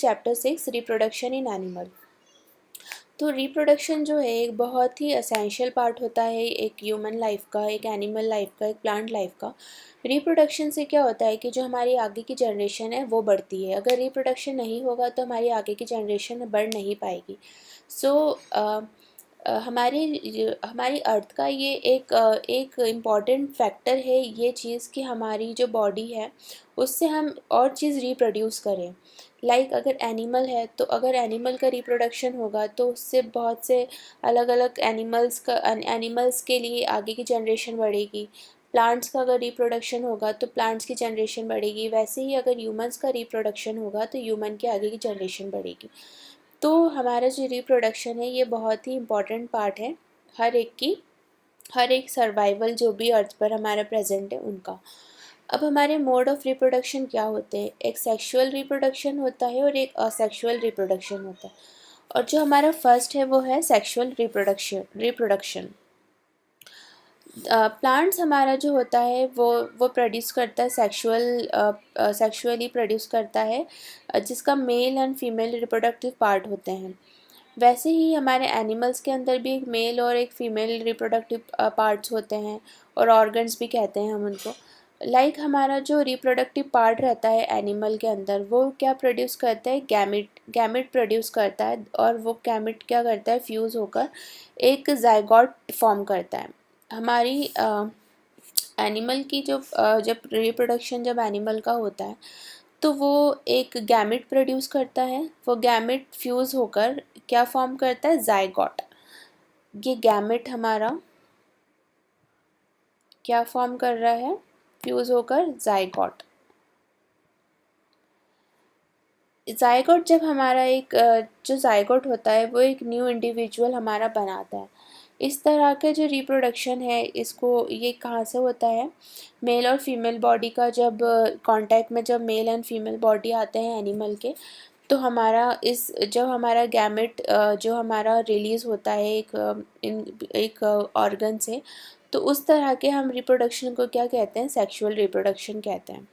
Chapter 6 reproduction in animal. तो reproduction जो है एक बहुत ही असेंशियल पार्ट होता है एक ह्यूमन लाइफ का, एक एनिमल लाइफ का, एक प्लांट लाइफ का। रिप्रोडक्शन से क्या होता है कि जो हमारी आगे की जनरेशन है वो बढ़ती है। अगर रिप्रोडक्शन नहीं होगा तो हमारी आगे की जनरेशन बढ़ नहीं पाएगी। सो हमारी अर्थ का ये एक इम्पॉर्टेंट फैक्टर है ये चीज़ कि हमारी जो बॉडी है उससे हम और चीज़ रिप्रोड्यूस करें। अगर एनिमल है तो अगर एनिमल का रिप्रोडक्शन होगा तो उससे बहुत से अलग अलग एनिमल्स के लिए आगे की जनरेशन बढ़ेगी। प्लांट्स का अगर रिप्रोडक्शन होगा तो प्लांट्स की जनरेशन बढ़ेगी। वैसे ही अगर ह्यूमंस का रिप्रोडक्शन होगा तो ह्यूमन के आगे की जनरेशन बढ़ेगी। तो हमारा जो रिप्रोडक्शन है ये बहुत ही इम्पॉर्टेंट पार्ट है हर एक सर्वाइवल जो भी अर्थ पर हमारा प्रेजेंट है उनका। अब हमारे मोड ऑफ रिप्रोडक्शन क्या होते हैं? एक सेक्सुअल रिप्रोडक्शन होता है और एक असेक्सुअल रिप्रोडक्शन होता है। और जो हमारा फर्स्ट है वो है सेक्सुअल रिप्रोडक्शन। प्लांट्स हमारा जो होता है वो प्रोड्यूस करता है सेक्सुअली प्रोड्यूस करता है, जिसका male and female reproductive part होते हैं। वैसे ही हमारे एनिमल्स के अंदर भी एक मेल और एक फीमेल रिप्रोडक्टिव पार्ट्स होते हैं और ऑर्गन्स भी कहते हैं हम उनको। हमारा जो रिप्रोडक्टिव पार्ट रहता है एनिमल के अंदर वो क्या प्रोड्यूस करता है? गैमिट प्रोड्यूस करता है और वो गैमिट क्या करता है? फ्यूज़ होकर एक जाइगोट फॉर्म करता है। हमारी एनिमल की जब रिप्रोडक्शन जब एनिमल का होता है तो वो एक गैमिट प्रोड्यूस करता है। वो गैमिट फ्यूज़ होकर क्या फॉर्म करता है? जाइगोट। ये गैमिट हमारा क्या फॉर्म कर रहा है? फ्यूज़ होकर जाइगोट। जाइगोट जब हमारा जो जाइगोट होता है वो एक न्यू इंडिविजुअल हमारा बनाता है। इस तरह के जो रिप्रोडक्शन है ये कहाँ से होता है? मेल और फीमेल बॉडी का जब कांटेक्ट में जब मेल एंड फीमेल बॉडी आते हैं एनिमल के, तो जब हमारा गैमेट जो हमारा रिलीज़ होता है एक ऑर्गन से, तो उस तरह के हम रिप्रोडक्शन को क्या कहते हैं? सेक्सुअल रिप्रोडक्शन कहते हैं।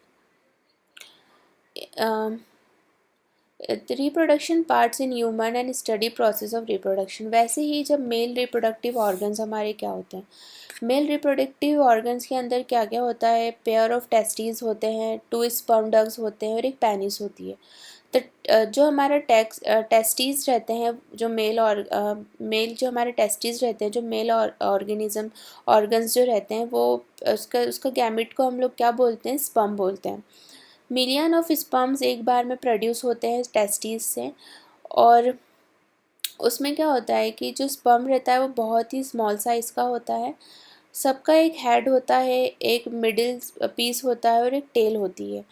Reproduction parts in human and study process of reproduction. वैसे ही जब मेल रिप्रोडक्टिव ऑर्गन्स हमारे क्या होते हैं? मेल रिप्रोडक्टिव ऑर्गन्स के अंदर क्या क्या होता है? पेयर ऑफ टेस्टिस होते हैं, 2 स्पर्म डग्स होते हैं और एक पेनिस होती है। तो जो हमारा टेस्टिस रहते हैं, जो मेल जो हमारे टेस्टिस रहते हैं, जो मेल ऑर्गन्स जो रहते हैं वो उसका गैमेट को हम लोग क्या बोलते हैं? स्पर्म बोलते हैं। मिलियन ऑफ स्पर्म्स एक बार में प्रोड्यूस होते हैं टेस्टिस से। और उसमें क्या होता है कि जो स्पर्म रहता है वो बहुत ही स्मॉल साइज़ का होता है। सबका एक हेड होता है, एक मिडिल पीस होता है और एक टेल होती है।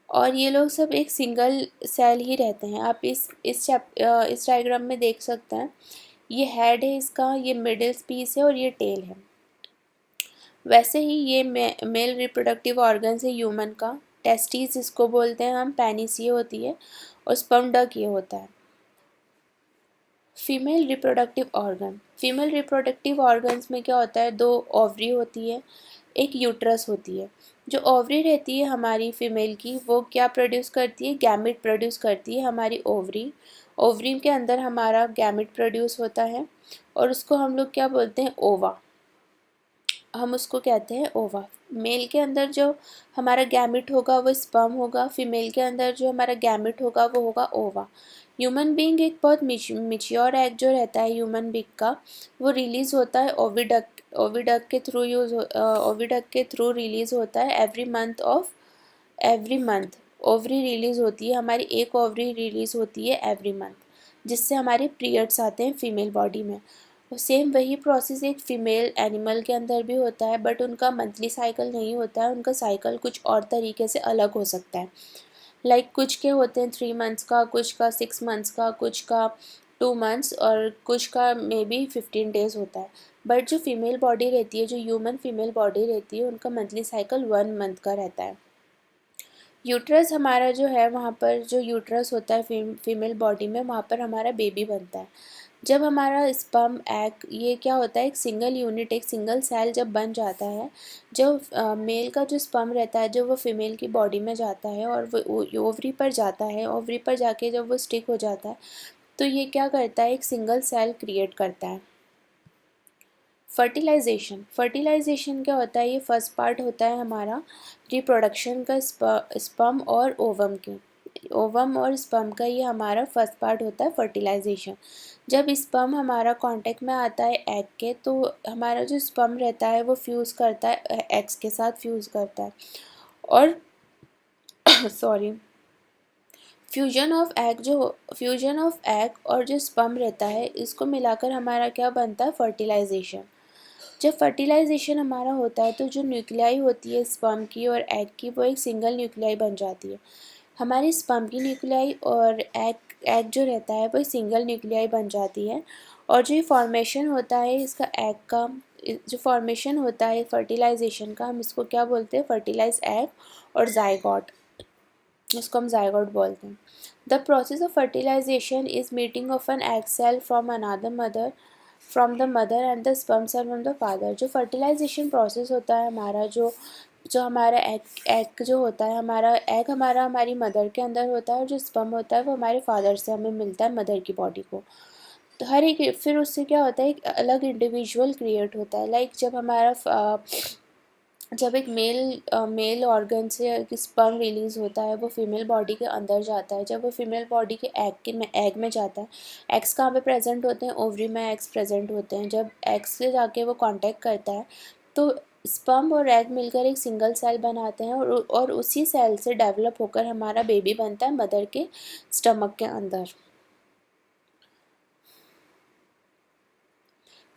और ये लोग सब एक सिंगल सेल ही रहते हैं। आप इस डायग्राम में देख सकते हैं। ये हेड है इसका, ये मिडिल पीस है और ये टेल है। वैसे ही ये मेल रिप्रोडक्टिव ऑर्गन्स है ह्यूमन का। टेस्टिस इसको बोलते हैं हम, पेनिस ये होती है और स्पर्म डक ये होता है। फीमेल रिप्रोडक्टिव ऑर्गन्स में क्या होता है? 2 ओवरी होती है, एक यूट्रस होती है। जो ओवरी रहती है हमारी फीमेल की वो क्या प्रोड्यूस करती है? गैमेट प्रोड्यूस करती है हमारी ओवरी के अंदर हमारा गैमेट प्रोड्यूस होता है और उसको हम लोग क्या बोलते हैं? ओवा। हम उसको कहते हैं ओवा। मेल के अंदर जो हमारा गैमेट होगा वो स्पर्म होगा, फीमेल के अंदर जो हमारा गैमेट होगा वो होगा ओवा। ह्यूमन बीइंग एक बहुत मिच्योर एग जो रहता है ह्यूमन बीइंग का, वो रिलीज़ होता है ओविडक्ट के थ्रू रिलीज़ होता है एवरी मंथ ओवरी रिलीज़ होती है हमारी, एक ओवरी रिलीज़ होती है एवरी मंथ, जिससे हमारे पीरियड्स आते हैं फीमेल बॉडी में। और सेम वही प्रोसेस एक फ़ीमेल एनिमल के अंदर भी होता है, बट उनका मंथली साइकिल नहीं होता है, उनका साइकिल कुछ और तरीके से अलग हो सकता है। कुछ के होते हैं 3 मंथ्स का, कुछ का 6 मंथ्स का, कुछ का 2 मंथ्स और कुछ का मे बी 15 डेज़ होता है। बट जो फीमेल बॉडी रहती है, जो ह्यूमन फीमेल बॉडी रहती है, उनका मंथली साइकिल 1 मंथ का रहता है। यूट्रस हमारा जो है वहाँ पर जो यूट्रस होता है फीमेल बॉडी में, वहाँ पर हमारा बेबी बनता है। जब हमारा स्पर्म एग ये क्या होता है, एक सिंगल यूनिट, एक सिंगल सेल जब बन जाता है, जब मेल का जो स्पर्म रहता है जब वो फीमेल की बॉडी में जाता है और वो ओवरी पर जाता है, ओवरी पर जाके जब वो स्टिक हो जाता है तो ये क्या करता है, एक सिंगल सेल क्रिएट करता है। फर्टिलाइजेशन, फर्टिलाइजेशन क्या होता है, ये फर्स्ट पार्ट होता है हमारा रिप्रोडक्शन का स्पर्म और ओवम के, ओवम और स्पर्म का ये हमारा फर्स्ट पार्ट होता है फर्टिलाइजेशन। जब स्पर्म हमारा कांटेक्ट में आता है एग के तो हमारा जो स्पर्म रहता है वो फ्यूज़ करता है एग्स के साथ फ्यूज़ करता है और सॉरी फ्यूजन ऑफ एग और जो स्पर्म रहता है इसको मिलाकर हमारा क्या बनता है, फर्टिलाइजेशन। जब फर्टिलाइजेशन हमारा होता है तो जो न्यूक्लियाई होती है स्पर्म की और एग की वो एक सिंगल न्यूक्लियाई बन जाती है। हमारी स्पर्म की न्यूक्लियाई और एग जो रहता है वो सिंगल न्यूक्लियाई बन जाती है। और जो फॉर्मेशन होता है इसका एग का, जो फॉर्मेशन होता है फर्टिलाइजेशन का, हम इसको क्या बोलते हैं, फर्टिलाइज एग और जाइगोट, इसको हम जाइगोट बोलते हैं। The process of fertilization is meeting of an egg cell from another mother, from the mother and the sperm cell from the father. जो फर्टिलाइजेशन प्रोसेस होता है हमारा, जो जो हमारा एग जो होता है, हमारा एग हमारा हमारी मदर के अंदर होता है और जो स्पर्म होता है वो हमारे फादर से हमें मिलता है, मदर की बॉडी को। तो हर एक फिर उससे क्या होता है, एक अलग इंडिविजुअल क्रिएट होता है। लाइक जब एक मेल ऑर्गन से एक स्पर्म रिलीज़ होता है वो फीमेल बॉडी के अंदर जाता है। जब वो फीमेल बॉडी के एग में जाता है, एग्स कहाँ पे प्रेजेंट होते हैं, ओवरी में एग्स प्रेजेंट होते हैं। जब एग्स से जाके वो कांटेक्ट करता है तो स्पर्म और एग मिलकर एक सिंगल सेल बनाते हैं और उसी सेल से डेवलप होकर हमारा बेबी बनता है मदर के स्टमक के अंदर।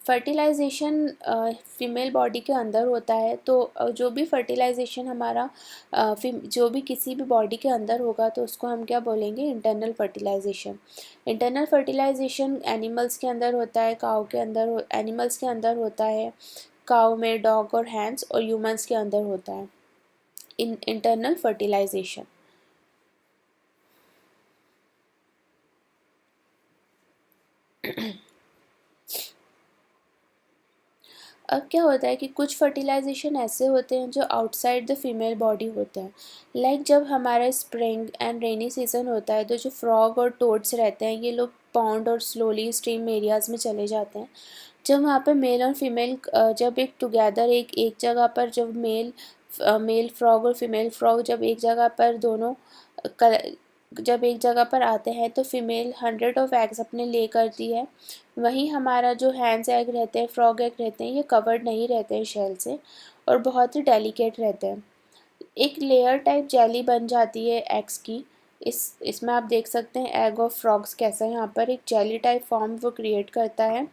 फर्टिलाइजेशन फीमेल बॉडी के अंदर होता है तो जो भी फर्टिलाइजेशन हमारा जो भी किसी भी बॉडी के अंदर होगा तो उसको हम क्या बोलेंगे, internal fertilization. Internal fertilization animals के अंदर होता है, काऊ के अंदर, एनिमल्स के अंदर होता है, काऊ में, डॉग और हैंड्स, और ह्यूमंस के अंदर होता है इंटरनल फर्टिलाइजेशन। अब क्या होता है कि कुछ फर्टिलाइजेशन ऐसे होते हैं जो आउटसाइड द फीमेल बॉडी होते हैं। लाइक जब हमारा स्प्रिंग एंड रेनी सीजन होता है तो जो फ्रॉग और टोड्स रहते हैं ये लोग पॉन्ड और स्लोली स्ट्रीम एरियाज़ में चले जाते हैं। जब वहाँ पर मेल और फीमेल जब एक टुगेदर एक जगह पर, जब मेल फ्रॉग और फीमेल फ्रॉग जब एक जगह पर दोनों जब एक जगह पर आते हैं तो फीमेल 100 ऑफ एग्स अपने ले करती है। वहीं हमारा जो हैंड्स एग रहते हैं, फ्रॉग एग रहते हैं, ये कवर्ड नहीं रहते हैं शेल से और बहुत ही डेलिकेट रहते हैं। एक लेयर टाइप जेली बन जाती है एग्स की। इसमें आप देख सकते हैं एग ऑफ फ्रॉग्स कैसा है, यहाँ पर एक जेली टाइप फॉर्म वो क्रिएट करता है।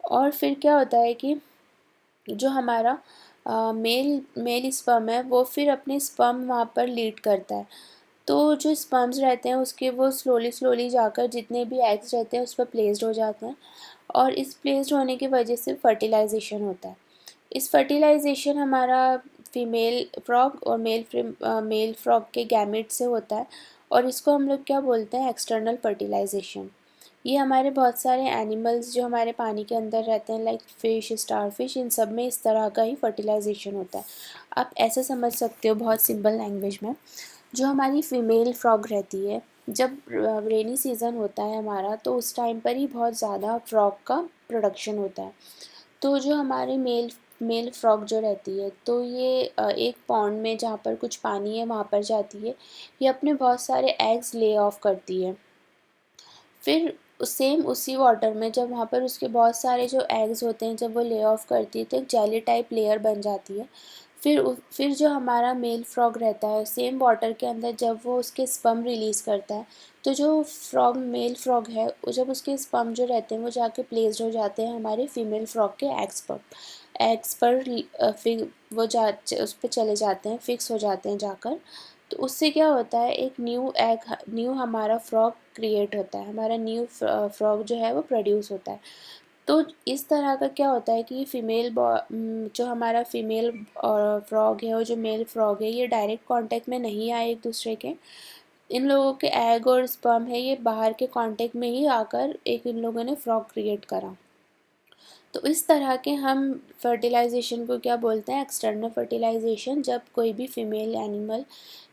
और फिर क्या होता है कि जो हमारा मेल स्पर्म है वो फिर अपने स्पर्म वहाँ पर लीड करता है। तो जो स्पर्म्स रहते हैं उसके वो स्लोली स्लोली जाकर जितने भी एग्स रहते हैं उस पर प्लेस्ड हो जाते हैं और इस प्लेस्ड होने की वजह से फर्टिलाइजेशन होता है। इस फर्टिलाइजेशन हमारा फीमेल फ्रॉग और मेल फ्रॉग के गैमेट से होता है और इसको हम लोग क्या बोलते हैं, एक्सटर्नल फर्टिलाइजेशन। ये हमारे बहुत सारे एनिमल्स जो हमारे पानी के अंदर रहते हैं लाइक फ़िश, स्टारफिश, इन सब में इस तरह का ही फर्टिलाइजेशन होता है। आप ऐसे समझ सकते हो बहुत सिंपल लैंग्वेज में। जो हमारी फ़ीमेल फ्रॉग रहती है, जब रेनी सीज़न होता है हमारा तो उस टाइम पर ही बहुत ज़्यादा फ्रॉग का प्रोडक्शन होता है। तो जो हमारे मेल फ्रॉग जो रहती है तो ये एक पॉन्ड में जहाँ पर कुछ पानी है वहाँ पर जाती है। ये अपने बहुत सारे एग्स ले ऑफ करती है। फिर सेम उसी वाटर में जब वहाँ पर उसके बहुत सारे जो एग्स होते हैं जब वो ले ऑफ करती है तो एक जेली टाइप लेयर बन जाती है। फिर जो हमारा मेल फ्रॉग रहता है सेम वाटर के अंदर जब वो उसके स्पर्म रिलीज़ करता है तो जो मेल फ्रॉग है जब उसके स्पर्म जो रहते हैं वो जाके प्लेस्ड हो जाते हैं हमारे फीमेल फ्रॉग के एग्स पर फिर वो उस पर चले जाते हैं, फिक्स हो जाते हैं जाकर। तो उससे क्या होता है, एक न्यू हमारा फ्रॉग क्रिएट होता है, हमारा न्यू फ्रॉग जो है वो प्रोड्यूस होता है। तो इस तरह का क्या होता है कि जो हमारा फीमेल फ्रॉग है और जो मेल फ्रॉग है ये डायरेक्ट कांटेक्ट में नहीं आए एक दूसरे के, इन लोगों के एग और स्पर्म है ये बाहर के कांटेक्ट में ही आकर एक इन लोगों ने फ्रॉग क्रिएट करा। तो इस तरह के हम फर्टिलाइजेशन को क्या बोलते हैं, एक्सटर्नल फर्टिलाइजेशन। जब कोई भी फीमेल एनिमल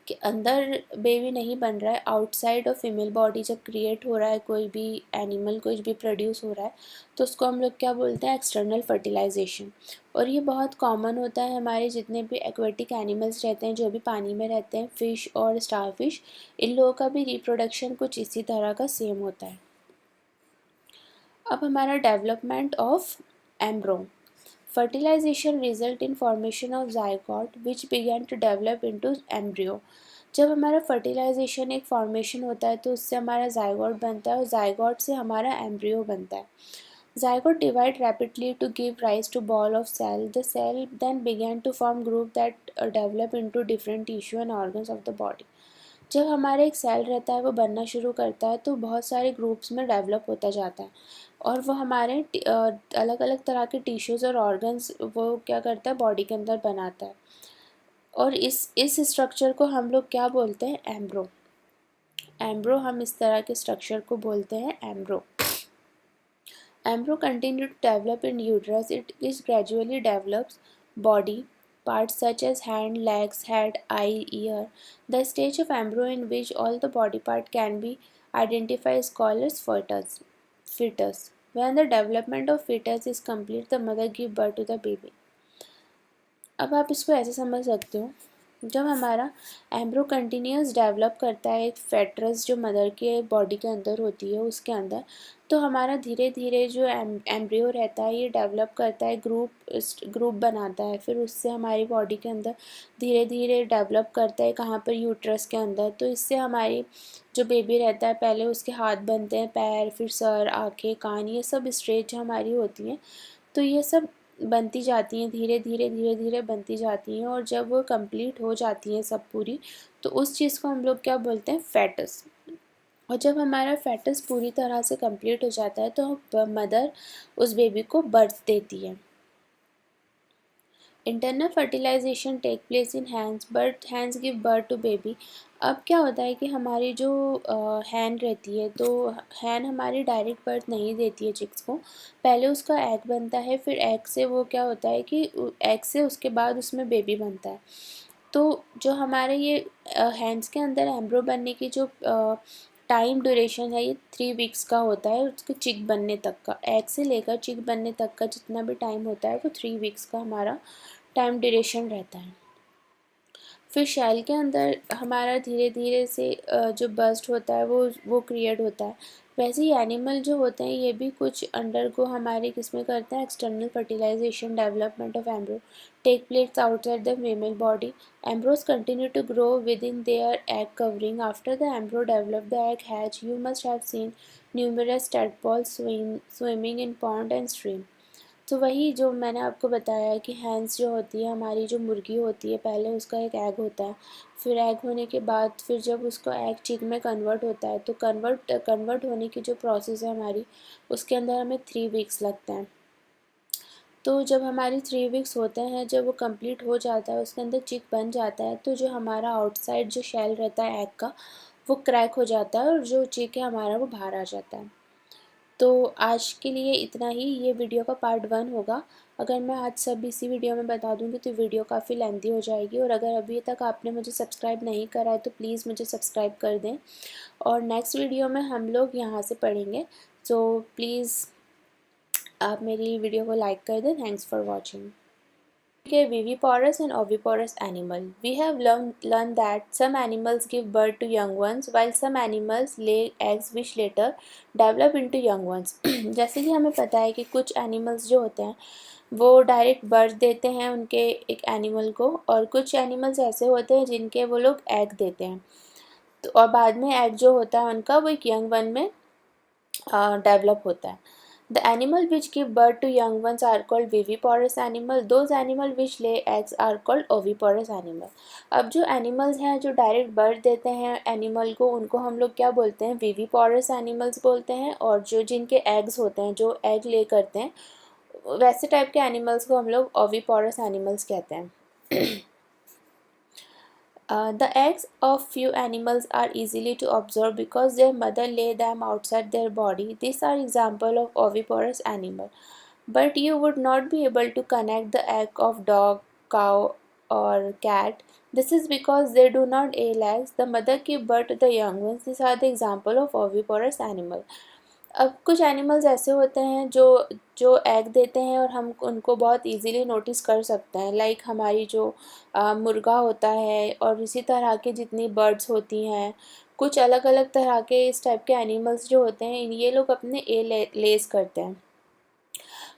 के अंदर बेबी नहीं बन रहा है, आउटसाइड ऑफ फीमेल बॉडी जब क्रिएट हो रहा है कोई भी एनिमल, कुछ भी प्रोड्यूस हो रहा है, तो उसको हम लोग क्या बोलते हैं, एक्सटर्नल फर्टिलाइजेशन। और ये बहुत कॉमन होता है हमारे जितने भी एक्वेटिक एनिमल्स रहते हैं, जो भी पानी में रहते हैं, फ़िश और स्टारफिश, इन लोगों का भी रिप्रोडक्शन कुछ इसी तरह का सेम होता है। अब हमारा development of एम्ब्रो। Fertilization result in formation of zygote which began to develop into embryo। जब हमारा फर्टिलाइजेशन एक फॉर्मेशन होता है तो उससे हमारा जाइगोट बनता है और जाइगोट से हमारा एम्ब्रियो बनता है। Zygote divide rapidly to give rise to ball of cell. The cell then began to form group that develop into different tissue and organs of the body। जब हमारा एक सेल रहता है वो बनना शुरू करता है तो बहुत सारे ग्रुप्स में डेवलप होता जाता है और वो हमारे अलग अलग तरह के टिश्यूज़ और ऑर्गन्स वो क्या करता है, बॉडी के अंदर बनाता है। और इस स्ट्रक्चर को हम लोग क्या बोलते हैं, एम्ब्रो। एम्ब्रो, हम इस तरह के स्ट्रक्चर को बोलते हैं एम्ब्रो। Embryo continue to develop in uterus. It is gradually develops body parts such as hand, legs, head, eye, ear. The stage of embryo in which all the body part can be identified is called as fetus. Fetus. When the development of fetus is complete, the mother gives birth to the baby। अब आप इसको ऐसे समझ सकते हो, जब हमारा एम्ब्रो continuous develop करता है एक फेटरस जो मदर के बॉडी के अंदर होती है उसके अंदर, तो हमारा धीरे धीरे जो एम्ब्रियो रहता है ये डेवलप करता है, ग्रुप बनाता है, फिर उससे हमारी बॉडी के अंदर धीरे धीरे डेवलप करता है कहाँ पर, यूट्रस के अंदर। तो इससे हमारी जो बेबी रहता है पहले उसके हाथ बनते हैं, पैर, फिर सर, आँखें, कान, ये सब स्टेज हमारी होती हैं। तो ये सब बनती जाती हैं, धीरे धीरे धीरे धीरे बनती जाती हैं और जब वो कंप्लीट हो जाती हैं सब पूरी, तो उस चीज़ को हम लोग क्या बोलते हैं, फेटस। और जब हमारा फेटस पूरी तरह से कंप्लीट हो जाता है तो मदर उस बेबी को बर्थ देती है। Internal fertilization take place in hands, but hands give birth to baby. अब क्या होता है कि हमारी जो हैन रहती है, तो हैन हमारी डायरेक्ट बर्थ नहीं देती है चिक्स को, पहले उसका एग बनता है, फिर एग से वो क्या होता है कि एग से उसके बाद उसमें बेबी बनता है। तो जो हमारे ये हैंड्स के अंदर एम्ब्रो बनने की जो टाइम ड्यूरेशन है ये 3 वीक्स का होता है, उसके चिक बनने तक का, एग से लेकर चिक बनने तक का जितना भी टाइम होता है वो 3 वीक्स का हमारा टाइम ड्यूरेशन रहता है। फिर शैल के अंदर हमारा धीरे धीरे से जो बस्ट होता है वो क्रिएट होता है। वैसे ही एनिमल जो होते हैं ये भी कुछ अंडरगो हमारे किसमें करते हैं, external fertilization, development of embryo take place outside the female body. Embryos continue to grow within their egg covering. After the embryo develop, the egg hatch. You must have seen numerous tadpoles swimming in pond and stream। तो वही जो मैंने आपको बताया है कि hence जो होती है हमारी, जो मुर्गी होती है, पहले उसका एक एग होता है, फिर एग होने के बाद फिर जब उसको एग चिक में कन्वर्ट होता है, तो कन्वर्ट होने की जो प्रोसेस है हमारी, उसके अंदर हमें 3 वीक्स लगते हैं। तो जब हमारी 3 वीक्स होते हैं, जब वो कंप्लीट हो जाता है, उसके अंदर चिक बन जाता है, तो जो हमारा आउटसाइड जो शेल रहता है एग का, वो क्रैक हो जाता है और जो चिक है हमारा वो बाहर आ जाता है। तो आज के लिए इतना ही, ये वीडियो का पार्ट 1 होगा। अगर मैं आज सब इसी वीडियो में बता दूँगी तो वीडियो काफ़ी लेंथी हो जाएगी, और अगर अभी तक आपने मुझे सब्सक्राइब नहीं करा है तो प्लीज़ मुझे सब्सक्राइब कर दें। और नेक्स्ट वीडियो में हम लोग यहाँ से पढ़ेंगे, सो प्लीज़ आप मेरी वीडियो को लाइक कर दें। Thanks for watching. Okay, viviparous and oviparous animal. We have learned that some animals give birth to young ones while some animals lay eggs which later develop into young ones। जैसे कि हमें पता है कि कुछ animals जो होते हैं वो डायरेक्ट बर्थ देते हैं उनके एक एनिमल को, और कुछ एनिमल्स ऐसे होते हैं जिनके वो लोग एग देते हैं, तो और बाद में एग जो होता है उनका वो एक यंग वन में डेवलप होता है। The animal which give birth to young ones are called viviparous animal. Those animal which lay eggs are called oviparous animal। अब जो एनिमल्स हैं जो डायरेक्ट बर्थ देते हैं एनिमल को, उनको हम लोग क्या बोलते हैं, विविपारस एनिमल्स बोलते हैं। और जो जिनके एग्स होते हैं, जो एग ले करते हैं, वैसे टाइप के एनिमल्स को हम लोग ओविपारस एनिमल्स कहते हैं। The eggs of few animals are easily to observe because their mother lay them outside their body. These are example of oviparous animal. But you would not be able to connect the egg of dog, cow or cat. This is because they do not lay eggs. The mother give birth to the young ones. These are the example of oviparous animal. अब कुछ animals ऐसे होते हैं जो जो egg देते हैं और हम उनको बहुत इजीली नोटिस कर सकते हैं, लाइक हमारी जो मुर्गा होता है और इसी तरह के जितनी बर्ड्स होती हैं, कुछ अलग अलग तरह के इस टाइप के एनिमल्स जो होते हैं ये लोग अपने लेस करते हैं।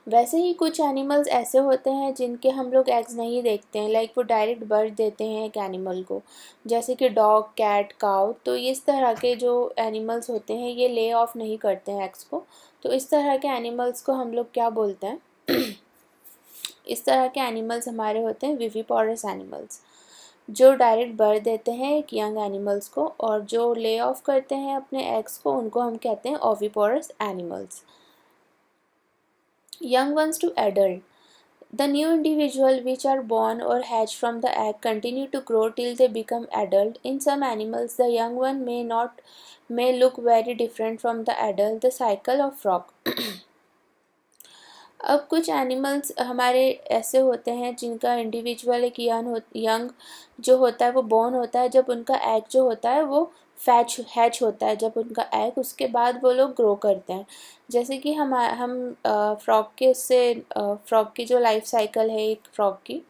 वैसे ही कुछ एनिमल्स ऐसे होते हैं जिनके हम लोग एग्स नहीं देखते हैं, लाइक वो डायरेक्ट बर्थ देते हैं एक एनिमल को, जैसे कि डॉग, कैट, काऊ। तो इस तरह के जो एनिमल्स होते हैं ये ले ऑफ नहीं करते हैं एग्स को। तो इस तरह के एनिमल्स को हम लोग क्या बोलते हैं इस तरह के एनिमल्स हमारे होते हैं विविपोरस एनिमल्स, जो डायरेक्ट बर्थ देते हैं एक यंग एनिमल्स को, और जो ले ऑफ करते हैं अपने एग्स को उनको हम कहते हैं oviparous animals. Young ones to adult. The new individual which are born or hatched from the egg continue to grow till they become adult. In some animals, the young one may look very different from the adult. The cycle of frog. अब कुछ animals हमारे ऐसे होते हैं जिनका individual एक young जो होता है वो बॉर्न होता है, जब उनका एग जो होता है वो हैच होता है, जब उनका एग, उसके बाद वो लोग ग्रो करते हैं। जैसे कि हम फ्रॉग के उससे फ्रॉग की जो लाइफ साइकिल है एक फ्रॉग की,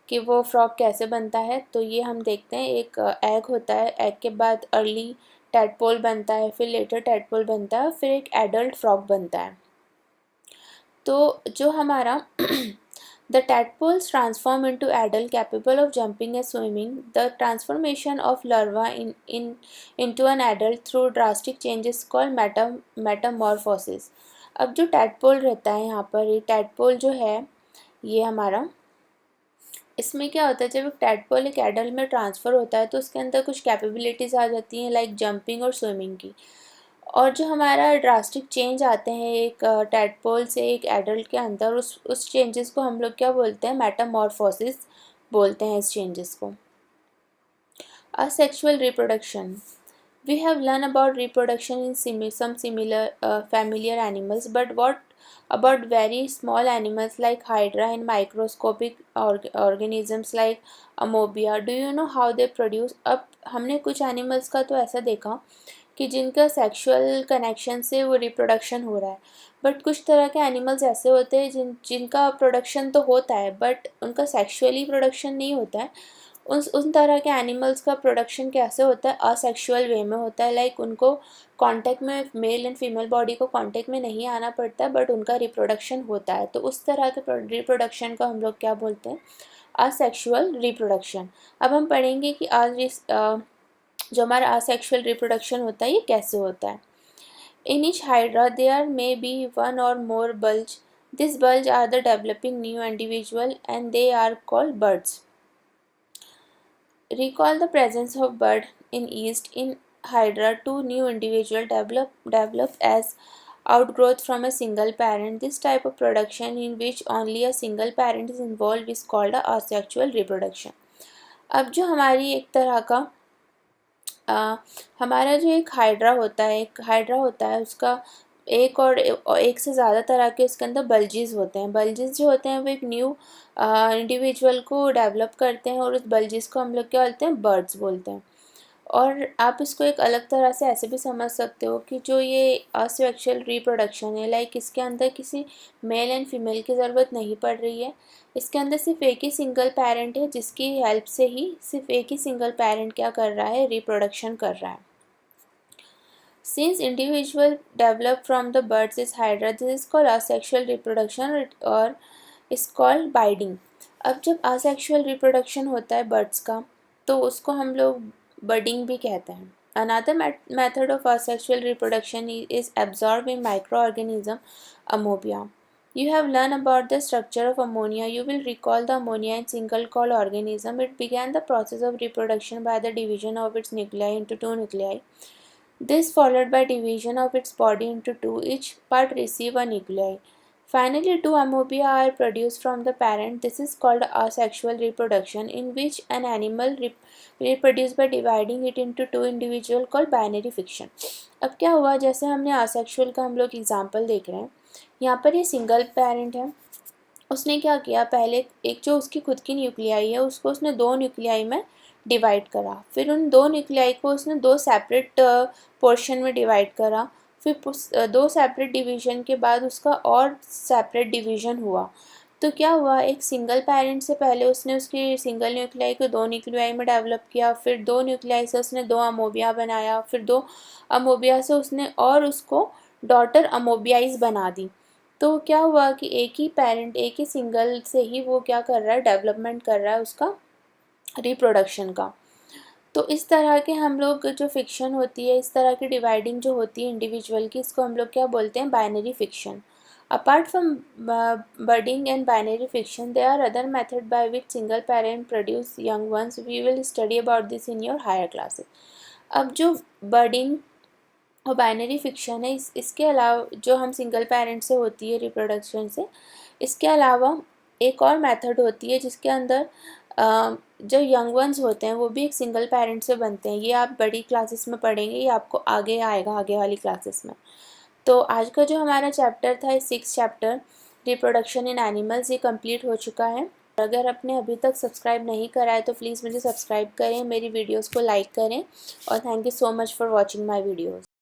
कि वो फ्रॉग कैसे बनता है, तो ये हम देखते हैं। एक एग होता है, एग के बाद अर्ली टैडपोल बनता है, फिर लेटर टैडपोल बनता है, फिर एक एडल्ट फ्रॉग बनता है। तो जो हमारा the tadpoles transform into adult capable of jumping and swimming. The transformation of larva into an adult through drastic changes called metamorphosis. अब जो टैडपोल रहता है यहाँ पर, ये टैडपोल जो है ये हमारा, इसमें क्या होता है, जब एक टैडपोल एक एडल्ट में ट्रांसफ़र होता है तो उसके अंदर कुछ कैपेबिलिटीज़ आ जाती हैं, लाइक जंपिंग और स्विमिंग की। और जो हमारा ड्रास्टिक चेंज आते हैं एक टैडपोल से एक एडल्ट के अंदर, उस चेंजेस को हम लोग क्या बोलते हैं, मेटामॉर्फोसिस बोलते हैं इस चेंजेस को। Asexual reproduction. We have learned about reproduction in some similar familiar animals, but what about very small animals like Hydra and microscopic organisms like Amobia? Do you know how they produce? अब हमने कुछ animals का तो ऐसा देखा कि जिनका sexual connection से वो रिप्रोडक्शन हो रहा है, बट कुछ तरह के एनिमल्स ऐसे होते हैं जिनका प्रोडक्शन तो होता है बट उनका सेक्सुअली प्रोडक्शन नहीं होता है। उन तरह के एनिमल्स का प्रोडक्शन कैसे होता है, असेक्सुअल वे में होता है, लाइक उनको कांटेक्ट में, मेल एंड फीमेल बॉडी को कांटेक्ट में नहीं आना पड़ता है बट उनका रिप्रोडक्शन होता है। तो उस तरह के रिप्रोडक्शन को हम लोग क्या बोलते हैं, असेक्सुअल रिप्रोडक्शन। अब हम पढ़ेंगे कि जो हमारा असेक्सुअल रिप्रोडक्शन होता है ये कैसे होता है। In each hydra there may be one or more bulge. This bulge are the developing new individual and they are called buds. Recall the presence of bud in yeast in hydra. Two new individuals develop as outgrowth from a single parent. This type of production in which only a single parent is involved is called a asexual reproduction. अब जो हमारी एक तरह का हमारा जो एक hydra होता है उसका एक से ज़्यादा तरह के उसके अंदर बल्जेस होते हैं। बल्जेस जो होते हैं वो एक न्यू इंडिविजुअल को डेवलप करते हैं और उस बल्जेस को हम लोग क्या बोलते हैं, बर्ड्स बोलते हैं। और आप इसको एक अलग तरह से ऐसे भी समझ सकते हो कि जो ये असेक्सुअल रिप्रोडक्शन है, लाइक इसके अंदर किसी मेल एंड फीमेल की ज़रूरत नहीं पड़ रही है, इसके अंदर सिर्फ एक ही सिंगल पेरेंट है जिसकी हेल्प से ही सिर्फ एक ही सिंगल पेरेंट क्या कर रहा है, रिप्रोडक्शन कर रहा है। Since individual develop from the birds is hydra, this is called asexual reproduction और is called biding. अब जब asexual reproduction होता है birds का तो उसको हम लोग budding भी कहते हैं। Another method of asexual reproduction is absorbed in microorganism Amobia. You have learned about the structure of ammonia. You will recall the ammonia in single cell organism. It began the process of reproduction by the division of its nuclei into two nuclei. This followed by division of its body into two, each part receive a nuclei. Finally, two amoeba are produced from the parent. This is called asexual reproduction, in which an animal reproduces by dividing it into two individuals, called binary fission. अब क्या हुआ, जैसे हमने asexual का हम लोग example देख रहे हैं, यहाँ पर ये सिंगल पेरेंट है। उसने क्या किया, पहले एक जो उसकी खुद की न्यूक्लियाई है उसको उसने दो न्यूक्लियाई में डिवाइड करा, फिर उन दो न्यूक्लियाई को उसने दो सेपरेट पोर्शन में डिवाइड करा, फिर दो सेपरेट डिवीज़न के बाद उसका और सेपरेट डिवीज़न हुआ। तो क्या हुआ, एक सिंगल पेरेंट से पहले उसने उसकी सिंगल न्यूक्लियाई को दो न्यूक्लियाई में डेवलप किया, फिर दो न्यूक्लियाई से उसने दो अमोबिया बनाया, फिर दो अमोबिया से उसने और उसको डॉटर अमोबियाइज बना दी। तो क्या हुआ कि एक ही पेरेंट, एक ही सिंगल से ही वो क्या कर रहा है, डेवलपमेंट कर रहा है उसका रिप्रोडक्शन का। तो इस तरह के हम लोग जो फिक्शन होती है, इस तरह की डिवाइडिंग जो होती है इंडिविजुअल की, इसको हम लोग क्या बोलते हैं, binary fission. Apart from budding and binary fission, there are other method by which single parent produce young ones. We will study about this in your higher classes. अब जो बर्डिंग और बाइनरी फिक्शन है, इसके अलावा जो हम सिंगल पेरेंट से होती है रिप्रोडक्शन से, इसके अलावा एक और मेथड होती है जिसके अंदर जो यंग वंस होते हैं वो भी एक सिंगल पेरेंट से बनते हैं। ये आप बड़ी क्लासेस में पढ़ेंगे, ये आपको आगे आएगा आगे वाली क्लासेस में। तो आज का जो हमारा चैप्टर था, 6 चैप्टर रिप्रोडक्शन इन एनिमल्स, ये कंप्लीट हो चुका है। अगर आपने अभी तक सब्सक्राइब नहीं करा है तो प्लीज़ मुझे सब्सक्राइब करें, मेरी वीडियोस को लाइक करें, और thank you so much for watching my videos.